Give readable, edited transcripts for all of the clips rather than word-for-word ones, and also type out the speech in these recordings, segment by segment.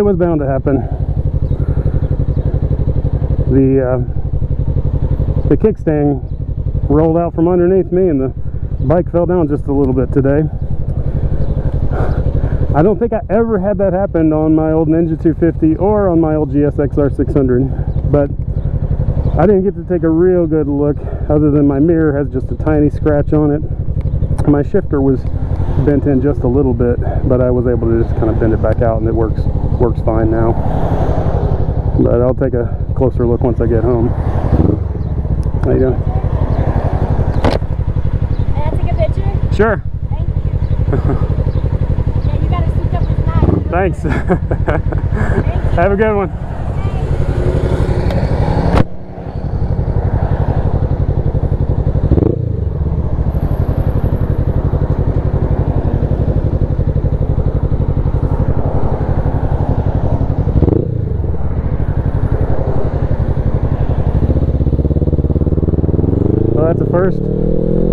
It was bound to happen. The kickstand rolled out from underneath me and the bike fell down just a little bit today. I don't think I ever had that happen on my old Ninja 250 or on my old GSX-R 600, but I didn't get to take a real good look, other than my mirror has just a tiny scratch on it. My shifter was bent in just a little bit, but I was able to just kind of bend it back out, and it works fine now. But I'll take a closer look once I get home. How you doing? May I take a picture? Sure. Thank you. Yeah, you gotta sync up with mine. Thanks. Thank you. Have a good one. That's a first.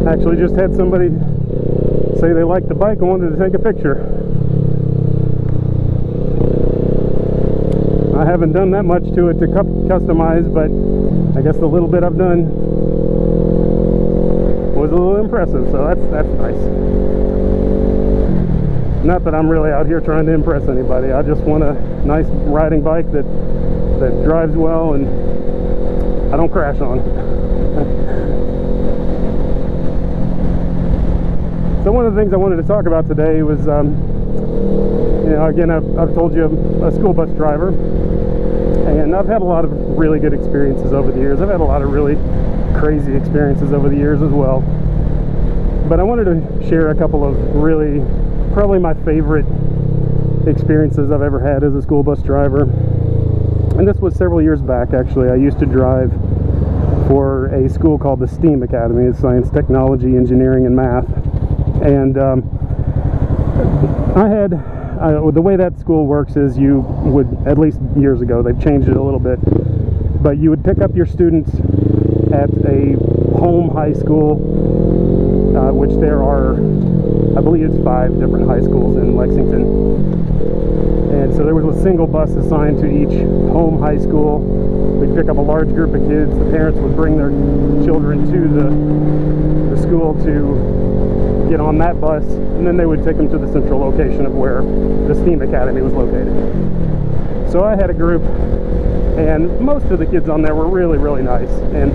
Actually just had somebody say they liked the bike and wanted to take a picture. I haven't done that much to it to customize, but I guess the little bit I've done was a little impressive, so that's nice. Not that I'm really out here trying to impress anybody. I just want a nice riding bike that drives well and I don't crash on. So one of the things I wanted to talk about today was, you know, again, I've told you I'm a school bus driver, and I've had a lot of really good experiences over the years. I've had a lot of really crazy experiences over the years as well. But I wanted to share a couple of really, probably my favorite experiences I've ever had as a school bus driver. And this was several years back, actually. I used to drive for a school called the STEAM Academy. It's Science, Technology, Engineering, and Math. And the way that school works is you would, at least years ago, they've changed it a little bit, but you would pick up your students at a home high school, which there are, I believe it's 5 different high schools in Lexington. And so there was a single bus assigned to each home high school. We'd pick up a large group of kids. The parents would bring their children to the school to get on that bus, and then they would take them to the central location of where the STEAM Academy was located. So I had a group, and most of the kids on there were really, really nice, and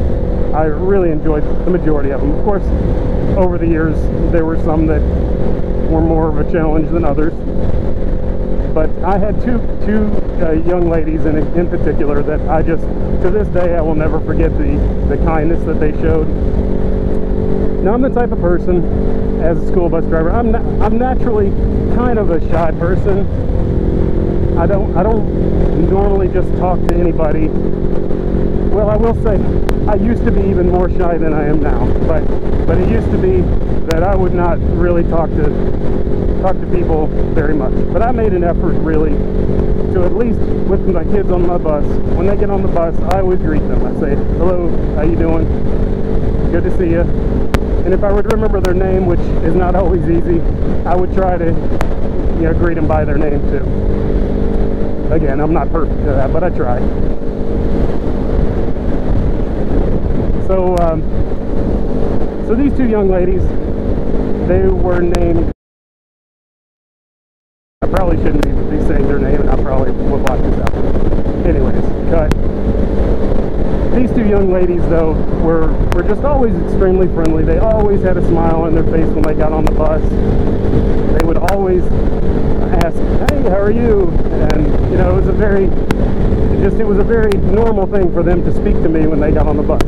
I really enjoyed the majority of them. Of course, over the years, there were some that were more of a challenge than others, but I had two young ladies in particular that I just, to this day, I will never forget the kindness that they showed. Now, I'm the type of person, as a school bus driver, I'm naturally kind of a shy person. I don't normally just talk to anybody. Well, I will say I used to be even more shy than I am now, but it used to be that I would not really talk to people very much. But I made an effort really to, at least with my kids on my bus, when they get on the bus, I always greet them. I say, "Hello, how you doing? Good to see you." And if I would remember their name, which is not always easy, I would try to, you know, greet them by their name too. Again, I'm not perfect at that, but I try. So these 2 young ladies, they were named, I probably shouldn't be saying their name, and I probably will block this out. Anyways, cut. These 2 young ladies, though, were just always extremely friendly. They always had a smile on their face when they got on the bus. They would always ask, "Hey, how are you?" And, you know, it was a very normal thing for them to speak to me when they got on the bus.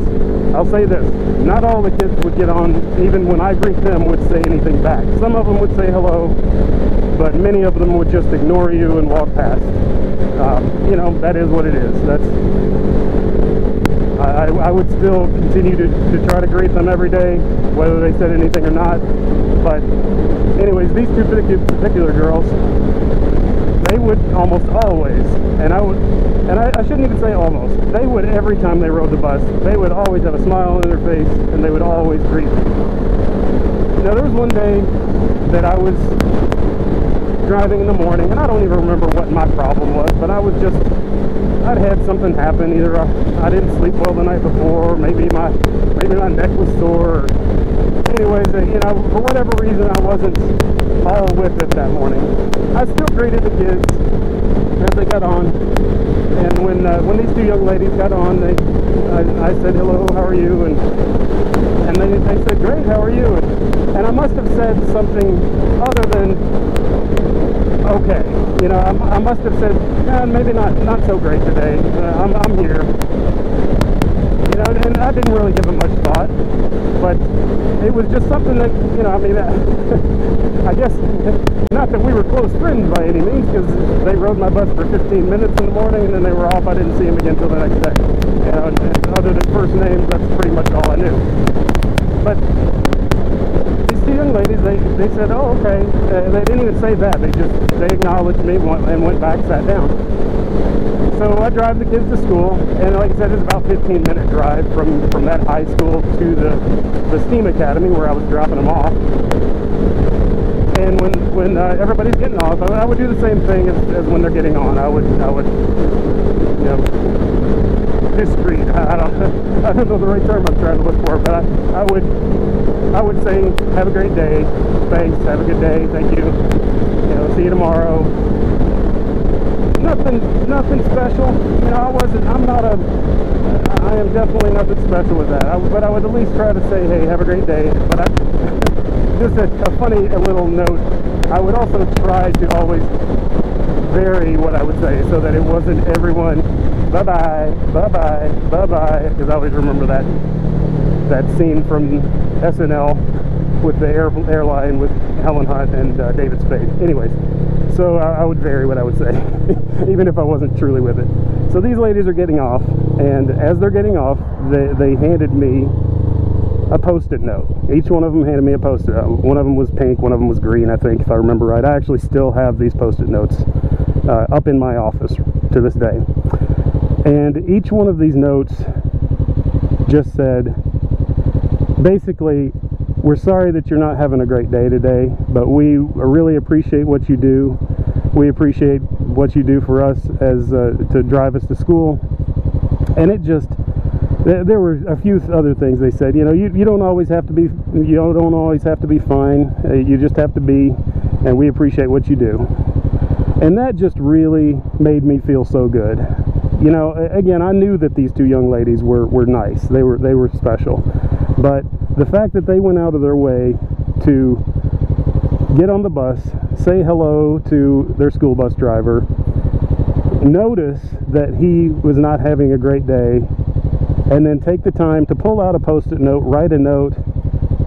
I'll say this, not all the kids would get on, even when I greet them, would say anything back. Some of them would say hello, but many of them would just ignore you and walk past. You know, that is what it is. I would still continue to try to greet them every day, whether they said anything or not. But anyways, these 2 particular girls, they would almost always, and I shouldn't even say almost, they would, every time they rode the bus, they would always have a smile on their face, and they would always greet me. Now, there was one day that I was driving in the morning, and I don't even remember what my problem was, but I'd had something happen. Either I didn't sleep well the night before, or maybe my neck was sore. Anyways, you know, for whatever reason, I wasn't all with it that morning. I still greeted the kids as they got on, and when these two young ladies got on, I said, "Hello, how are you?" And they said, "Great, how are you?" And I must have said something other than okay. You know, I must have said, maybe not so great today. I'm here. You know, and I didn't really give it much thought, but it was just something that, you know, I mean, I guess, not that we were close friends by any means, because they rode my bus for 15 minutes in the morning, and then they were off. I didn't see them again until the next day. You know, and other than first names, that's pretty much all I knew. But these two young ladies, they said, "Oh, okay." They didn't even say that. They acknowledged me and went back, sat down. So I drive the kids to school, and like I said, it's about a 15-minute drive from that high school to the STEAM Academy where I was dropping them off. And when everybody's getting off, I would do the same thing as when they're getting on. I would, you know, discreet. I don't know the right term I'm trying to look for, but I would say, "Have a great day. Thanks. Have a good day. Thank you. You know, see you tomorrow." Nothing special. You know, I am definitely nothing special with that. But I would at least try to say, "Hey, have a great day." But just a funny little note, I would also try to always vary what I would say so that it wasn't everyone, "Bye-bye, bye-bye, bye-bye," because I always remember that scene from SNL with the airline with Helen Hunt and David Spade. Anyways, so I would vary what I would say, even if I wasn't truly with it. So these ladies are getting off, and as they're getting off, they handed me a Post-it note. Each one of them handed me a Post-it note. One of them was pink, one of them was green, I think, if I remember right. I actually still have these Post-it notes up in my office to this day. And each one of these notes just said, basically, "We're sorry that you're not having a great day today, but we really appreciate what you do. We appreciate what you do for us as to drive us to school." And it just, there were a few other things they said. You know, you don't always have to be, you don't always have to be fine. You just have to be, and we appreciate what you do. And that just really made me feel so good. You know, again, I knew that these two young ladies were nice. They were special. But the fact that they went out of their way to get on the bus, say hello to their school bus driver, notice that he was not having a great day, and then take the time to pull out a Post-it note, write a note,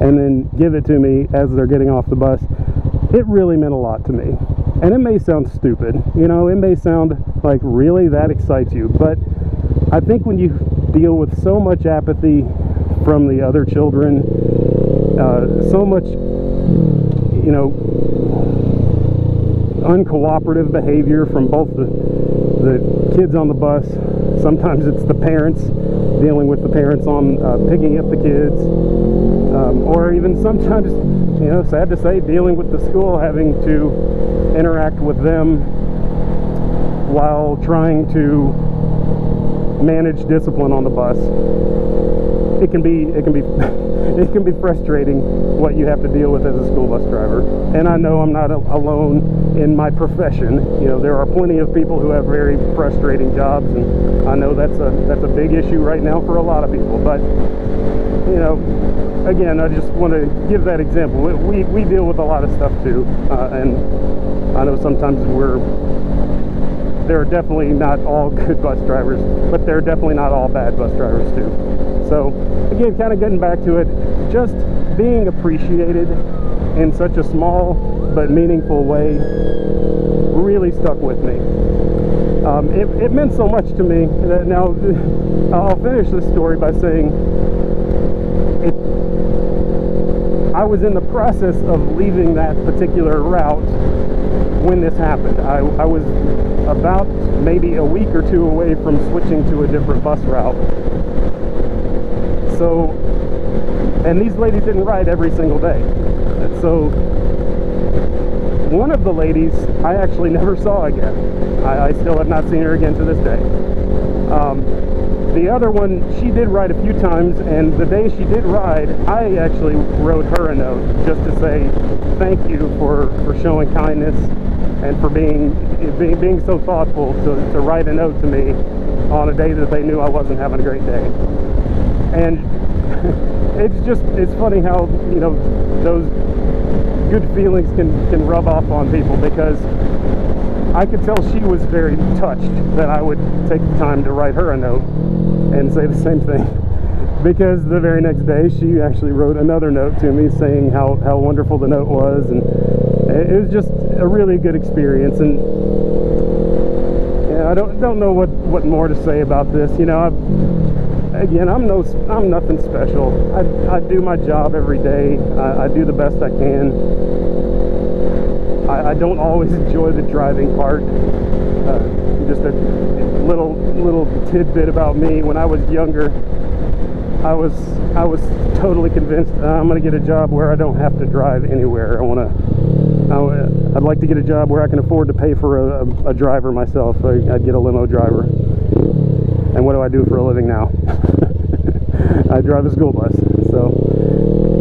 and then give it to me as they're getting off the bus, it really meant a lot to me. And it may sound stupid, you know, it may sound like, really, that excites you, but I think when you deal with so much apathy from the other children, so much, you know, uncooperative behavior from both the kids on the bus, sometimes it's the parents dealing with the parents on picking up the kids, or even sometimes, you know, sad to say, dealing with the school having to interact with them while trying to manage discipline on the bus. It can be frustrating what you have to deal with as a school bus driver. And I know I'm not alone in my profession. You know, there are plenty of people who have very frustrating jobs, and I know that's a big issue right now for a lot of people. But, you know, again, I just want to give that example. We deal with a lot of stuff too, and I know sometimes there are definitely not all good bus drivers, but there are definitely not all bad bus drivers too. So again, kind of getting back to it, just being appreciated in such a small but meaningful way really stuck with me. It meant so much to me that now I'll finish this story by saying I was in the process of leaving that particular route when this happened. I was about maybe a week or two away from switching to a different bus route. So, and these ladies didn't ride every single day. So one of the ladies I actually never saw again. I still have not seen her again to this day. The other one, she did ride a few times, and the day she did ride, I actually wrote her a note just to say thank you for showing kindness and for being so thoughtful to write a note to me on a day that they knew I wasn't having a great day. And it's funny how, you know, those good feelings can rub off on people, because I could tell she was very touched that I would take the time to write her a note and say the same thing, because the very next day she actually wrote another note to me saying how wonderful the note was, and it was just a really good experience. And yeah, I don't know what more to say about this. You know, I'm nothing special. I do my job every day. I do the best I can. I don't always enjoy the driving part. Just a little tidbit about me: when I was younger, I was totally convinced I'm going to get a job where I don't have to drive anywhere. I'd like to get a job where I can afford to pay for a driver myself. I'd get a limo driver. And what do I do for a living now? I drive a school bus. So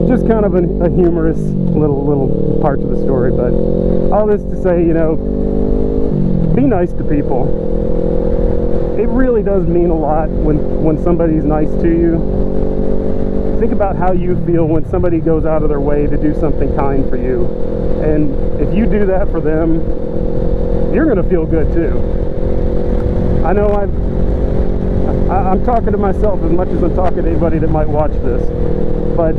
just kind of a humorous little part to the story. But all this to say, you know, be nice to people. It really does mean a lot when somebody's nice to you. Think about how you feel when somebody goes out of their way to do something kind for you. And if you do that for them, you're going to feel good too. I know I'm talking to myself as much as I'm talking to anybody that might watch this. But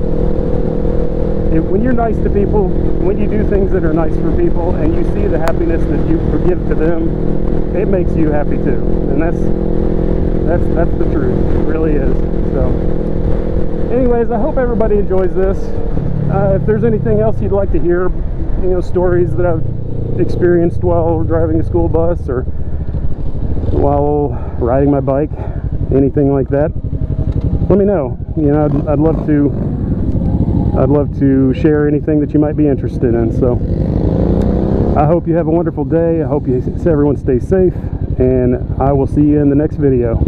when you're nice to people, when you do things that are nice for people, and you see the happiness that you give to them, it makes you happy too. And that's the truth. It really is. So anyways, I hope everybody enjoys this. If there's anything else you'd like to hear, you know, stories that I've experienced while driving a school bus or while riding my bike, anything like that, let me know. You know, I'd love to share anything that you might be interested in. So I hope you have a wonderful day. I hope everyone stays safe, and I will see you in the next video.